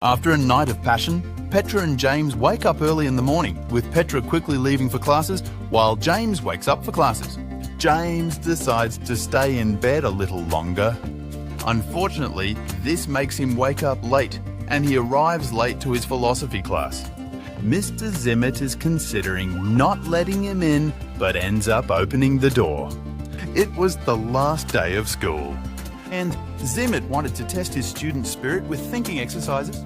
After a night of passion, Petra and James wake up early in the morning, with Petra quickly leaving for classes while James wakes up for classes. James decides to stay in bed a little longer. Unfortunately, this makes him wake up late, and he arrives late to his philosophy class. Mr. Zimmett is considering not letting him in, but ends up opening the door. It was the last day of school, and Zimmett wanted to test his student spirit with thinking exercises.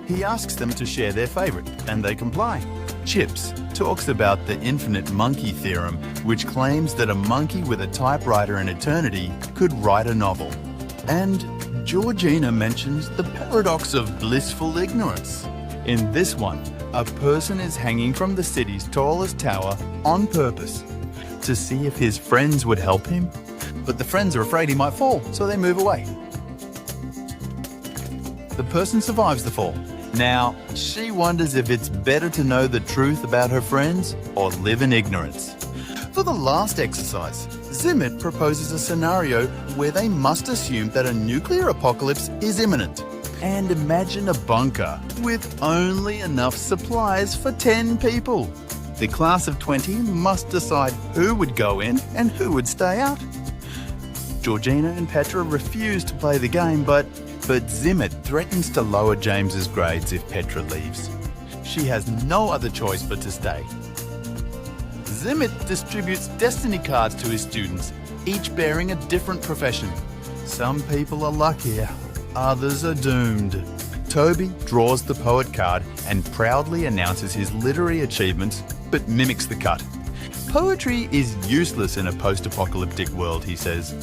He asks them to share their favourite, and they comply. Chips talks about the infinite monkey theorem, which claims that a monkey with a typewriter in eternity could write a novel. And Georgina mentions the paradox of blissful ignorance. In this one, a person is hanging from the city's tallest tower on purpose to see if his friends would help him, but the friends are afraid he might fall, so they move away. The person survives the fall. Now, she wonders if it's better to know the truth about her friends or live in ignorance. For the last exercise, Zimmett proposes a scenario where they must assume that a nuclear apocalypse is imminent. And imagine a bunker with only enough supplies for 10 people. The class of 20 must decide who would go in and who would stay out. Georgina and Petra refuse to play the game, but Zimmett threatens to lower James's grades if Petra leaves. She has no other choice but to stay. Zimmett distributes destiny cards to his students, each bearing a different profession. Some people are luckier, others are doomed. Toby draws the poet card and proudly announces his literary achievements, but mimics the cut. Poetry is useless in a post-apocalyptic world, he says.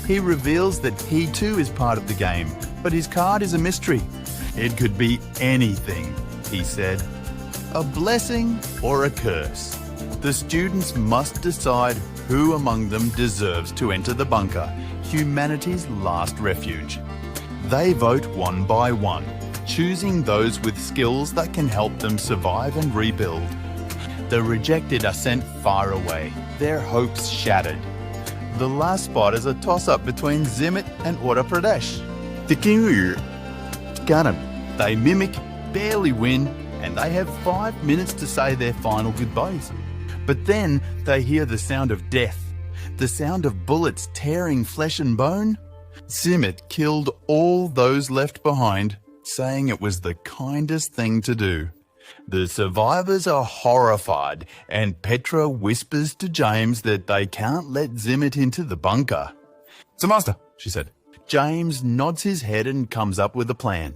He reveals that he too is part of the game, but his card is a mystery. It could be anything, he said. A blessing or a curse. The students must decide who among them deserves to enter the bunker, humanity's last refuge. They vote one by one, choosing those with skills that can help them survive and rebuild. The rejected are sent far away, their hopes shattered. The last spot is a toss-up between Zimmett and Uttar Pradesh. They mimic, barely win, and they have 5 minutes to say their final goodbyes. But then they hear the sound of death, the sound of bullets tearing flesh and bone. Zimmett killed all those left behind, saying it was the kindest thing to do. The survivors are horrified, and Petra whispers to James that they can't let Zimmett into the bunker. "It's a master," she said. James nods his head and comes up with a plan.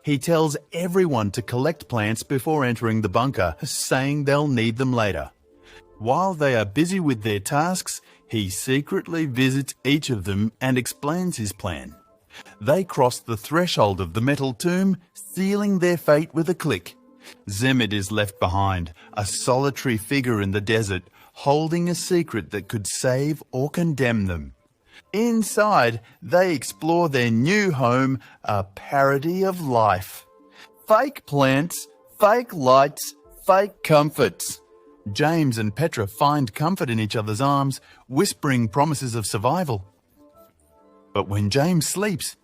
He tells everyone to collect plants before entering the bunker, saying they'll need them later. While they are busy with their tasks, he secretly visits each of them and explains his plan. They cross the threshold of the metal tomb, sealing their fate with a click. Zimmett is left behind, a solitary figure in the desert, holding a secret that could save or condemn them. Inside, they explore their new home, a parody of life. Fake plants, fake lights, fake comforts. James and Petra find comfort in each other's arms, whispering promises of survival. But when James sleeps,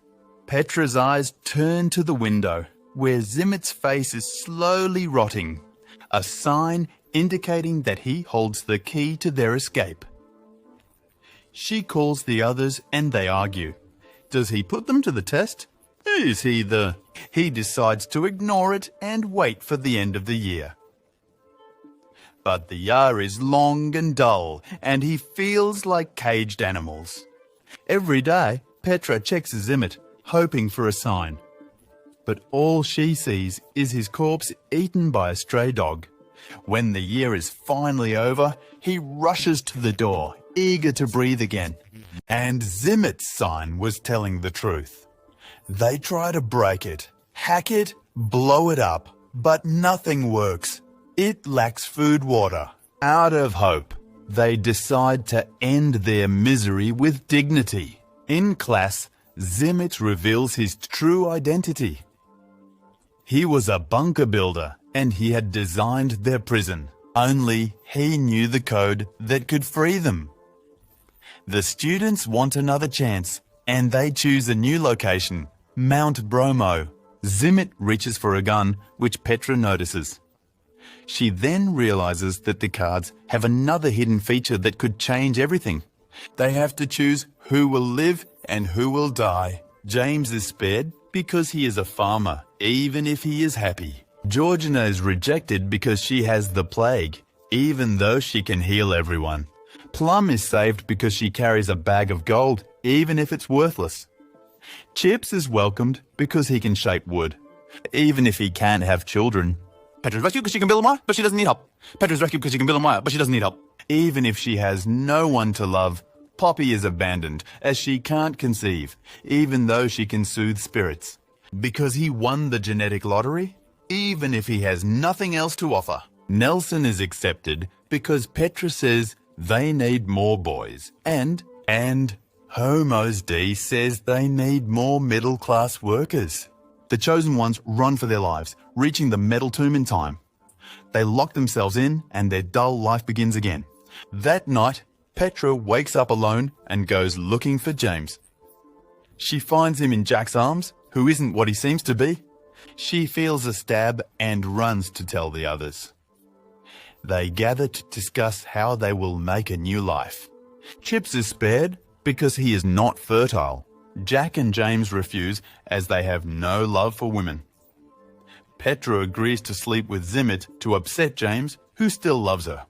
Petra's eyes turn to the window, where Zimmett's face is slowly rotting, a sign indicating that he holds the key to their escape. She calls the others and they argue. Does he put them to the test? Is he the... He decides to ignore it and wait for the end of the year. But the year is long and dull, and he feels like caged animals. Every day, Petra checks Zimmett, hoping for a sign. But all she sees is his corpse eaten by a stray dog. When the year is finally over, he rushes to the door, eager to breathe again. And Zimmett's sign was telling the truth. They try to break it, hack it, blow it up, but nothing works. It lacks food water. Out of hope, they decide to end their misery with dignity. In class, Zimmett reveals his true identity. He was a bunker builder, and he had designed their prison. Only he knew the code that could free them. The students want another chance, and they choose a new location, Mount Bromo. Zimmet reaches for a gun, which Petra notices. She then realizes that the cards have another hidden feature that could change everything. They have to choose who will live and who will die. James is spared because he is a farmer, even if he is happy. Georgina is rejected because she has the plague, even though she can heal everyone. Plum is saved because she carries a bag of gold, even if it's worthless. Chips is welcomed because he can shape wood, even if he can't have children. Petra's rescued because she can build a wire, but she doesn't need help. Petra's rescued because she can build a wire, but she doesn't need help. Even if she has no one to love, Poppy is abandoned, as she can't conceive, even though she can soothe spirits. Because he won the genetic lottery, even if he has nothing else to offer. Nelson is accepted because Petra says they need more boys, and Homos D says they need more middle-class workers. The chosen ones run for their lives, reaching the metal tomb in time. They lock themselves in and their dull life begins again. That night, Petra wakes up alone and goes looking for James. She finds him in Jack's arms, who isn't what he seems to be. She feels a stab and runs to tell the others. They gather to discuss how they will make a new life. Chips is spared because he is not fertile. Jack and James refuse as they have no love for women. Petra agrees to sleep with Zimmet to upset James, who still loves her.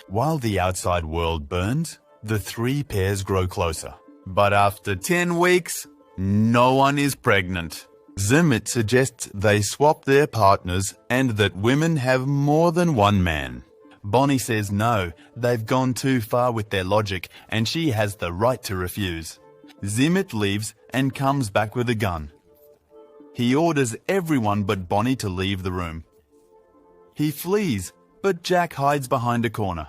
While the outside world burns, the three pairs grow closer. But after 10 weeks, no one is pregnant. Zimmet suggests they swap their partners and that women have more than one man. Bonnie says no, they've gone too far with their logic and she has the right to refuse. Zimmet leaves and comes back with a gun. He orders everyone but Bonnie to leave the room. He flees, but Jack hides behind a corner.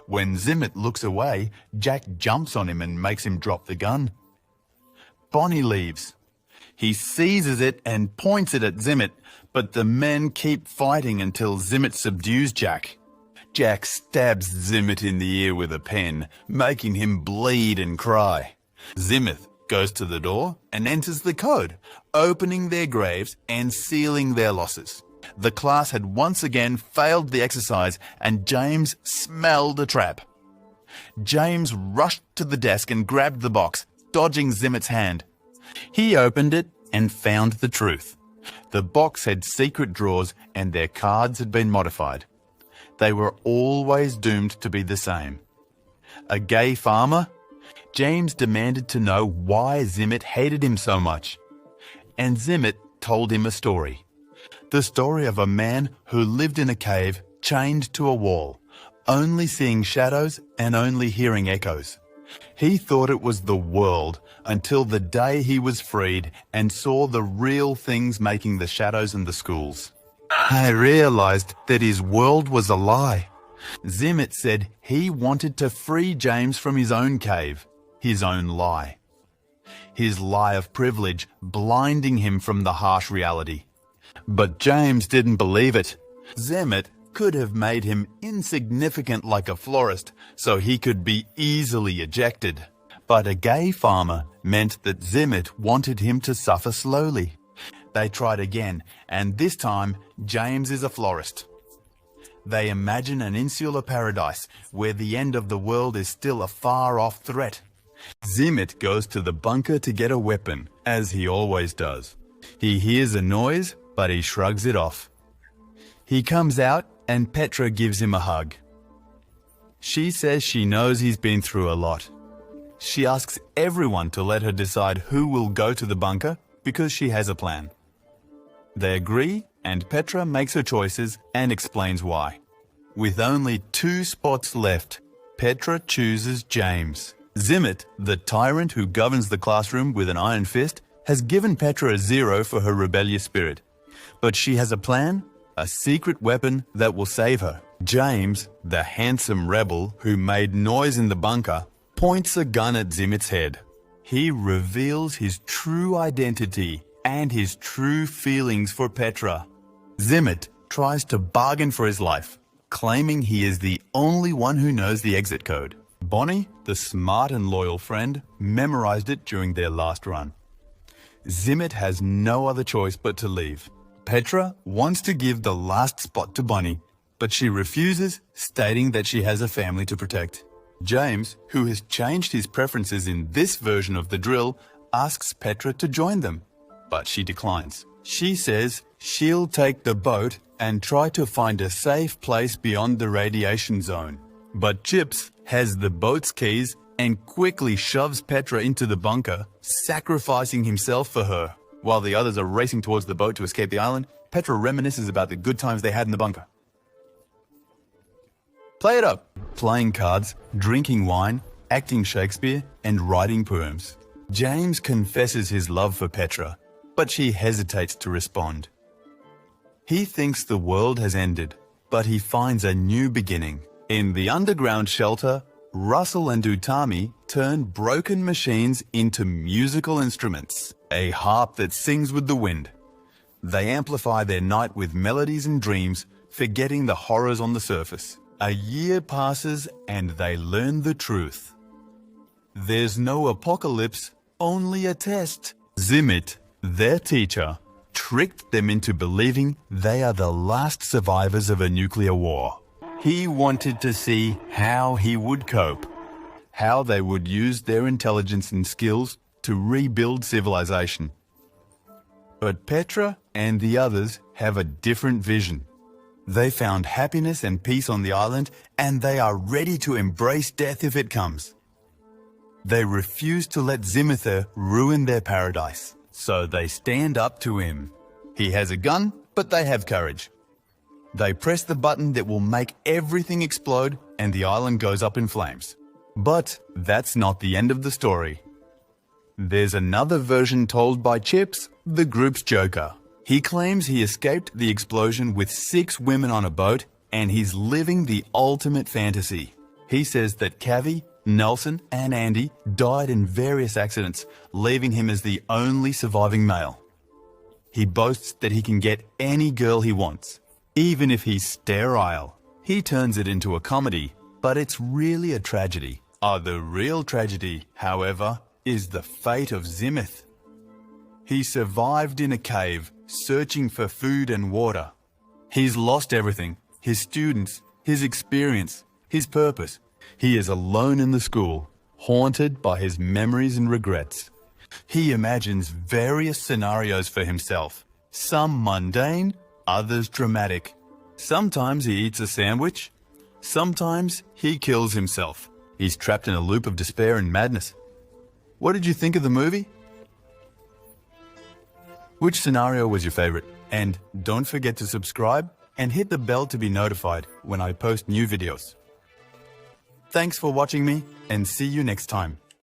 When Zimmet looks away, Jack jumps on him and makes him drop the gun. Bonnie leaves. He seizes it and points it at Zimmet, but the men keep fighting until Zimmet subdues Jack. Jack stabs Zimmet in the ear with a pen, making him bleed and cry. Zimmet goes to the door and enters the code, opening their graves and sealing their losses. The class had once again failed the exercise and James smelled a trap. James rushed to the desk and grabbed the box, dodging Zimmet's hand. He opened it and found the truth. The box had secret drawers and their cards had been modified. They were always doomed to be the same. A gay farmer? James demanded to know why Zimmet hated him so much. And Zimmet told him a story. The story of a man who lived in a cave, chained to a wall, only seeing shadows and only hearing echoes. He thought it was the world until the day he was freed and saw the real things making the shadows and the schools. I realized that his world was a lie. Zimmet said he wanted to free James from his own cave, his own lie. His lie of privilege blinding him from the harsh reality. But James didn't believe it. Zimmet could have made him insignificant like a florist so he could be easily ejected. But a gay farmer meant that Zimmet wanted him to suffer slowly. They tried again, and this time James is a florist. They imagine an insular paradise where the end of the world is still a far-off threat. Zimmet goes to the bunker to get a weapon, as he always does. He hears a noise, but he shrugs it off. He comes out and Petra gives him a hug. She says she knows he's been through a lot. She asks everyone to let her decide who will go to the bunker because she has a plan. They agree and Petra makes her choices and explains why. With only 2 spots left, Petra chooses James. Zimmet, the tyrant who governs the classroom with an iron fist, has given Petra a 0 for her rebellious spirit. But she has a plan, a secret weapon that will save her. James, the handsome rebel who made noise in the bunker, points a gun at Zimmet's head. He reveals his true identity and his true feelings for Petra. Zimmet tries to bargain for his life, claiming he is the only one who knows the exit code. Bonnie, the smart and loyal friend, memorized it during their last run. Zimmet has no other choice but to leave. Petra wants to give the last spot to Bonnie, but she refuses, stating that she has a family to protect. James, who has changed his preferences in this version of the drill, asks Petra to join them, but she declines. She says she'll take the boat and try to find a safe place beyond the radiation zone. But Chips has the boat's keys and quickly shoves Petra into the bunker, sacrificing himself for her. While the others are racing towards the boat to escape the island, Petra reminisces about the good times they had in the bunker. Play it up. Playing cards, drinking wine, acting Shakespeare, and writing poems. James confesses his love for Petra, but she hesitates to respond. He thinks the world has ended, but he finds a new beginning. In the underground shelter, Russell and Utami turn broken machines into musical instruments, a harp that sings with the wind. They amplify their night with melodies and dreams, forgetting the horrors on the surface. A year passes and they learn the truth. There's no apocalypse, only a test. Zimmet, their teacher, tricked them into believing they are the last survivors of a nuclear war. He wanted to see how he would cope, how they would use their intelligence and skills to rebuild civilization. But Petra and the others have a different vision. They found happiness and peace on the island, and they are ready to embrace death if it comes. They refuse to let Zimither ruin their paradise, so they stand up to him. He has a gun, but they have courage. They press the button that will make everything explode, and the island goes up in flames. But that's not the end of the story. There's another version told by Chips, the group's joker. He claims he escaped the explosion with 6 women on a boat, and he's living the ultimate fantasy. He says that Cavi, Nelson, and Andy died in various accidents, leaving him as the only surviving male. He boasts that he can get any girl he wants, even if he's sterile. He turns it into a comedy, but it's really a tragedy. The real tragedy, however, is the fate of Zimeth. He survived in a cave, searching for food and water. He's lost everything, his students, his experience, his purpose. He is alone in the school, haunted by his memories and regrets. He imagines various scenarios for himself, some mundane, others dramatic. Sometimes he eats a sandwich, sometimes he kills himself. He's trapped in a loop of despair and madness. What did you think of the movie? Which scenario was your favorite? And don't forget to subscribe and hit the bell to be notified when I post new videos. Thanks for watching me, and see you next time.